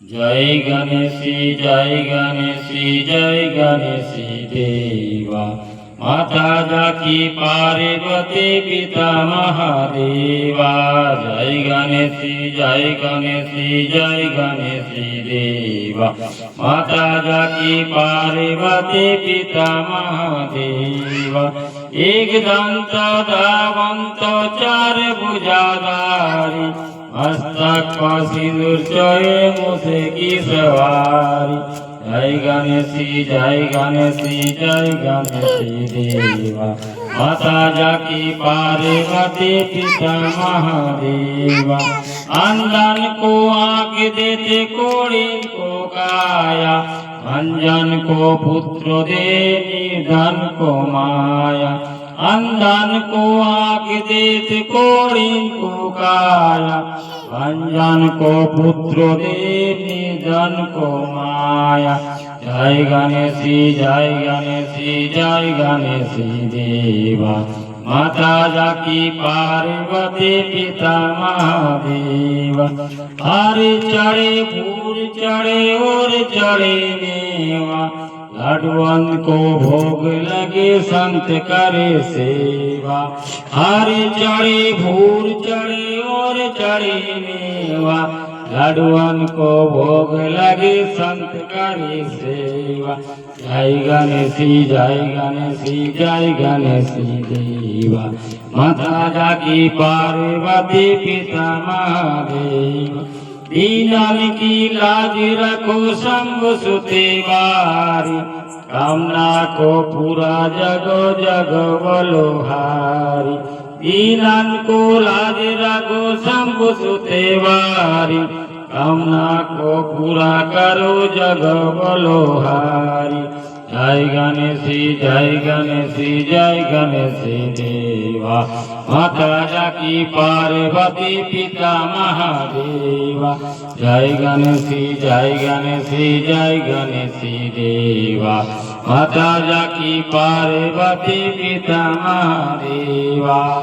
जय गणेशी जय गणेशी देवा। माता जाकी पार्वती पिता महादेवा। जय गणेशी जय गणेशी देवा। माता जाकी पार्वती पिता महादेवा। एक दंत धावंत चार भुजाधारी। मस्तक पर सिंदूर चोए मुझे की सवारी। जय गणेशी देवा। माता जाकी पार्वती पिता महादेवा। अंधन को आँख देते कोड़ी को काया। अंजन को पुत्र दे निर्धन को माया। अंधन को आँख देते कोड़ी को काया। अंजन को पुत्र दे निर्धन को माया। जय गणेशी देवा। माता जाकी पार्वती पिता महादेवा। हरे चढ़े फूल चढ़े और चढ़े मेवा। लड्डुअन को भोग लगे संत करे सेवा। हरे चढ़े फूल चढ़े और चढ़े मेवा। लड्डुअन को भोग लगे संत करे सेवा। जय गणेशी देवा। माता जाकी पार्वती पिता महादेवा। दीनन की लाज रखो शंभु सुते बारी। कामना को पूरा जगो जगो बलोहारी। दीनन को लाज रखो शंभु सुते बारी। कामना को पूरा करो जगो बलोहारी। जय गणेशी देवा। माता जाकी पार्वती पिता महादेवा। जय गणेशी देवा। माता जाकी पार्वती पिता महादेवा।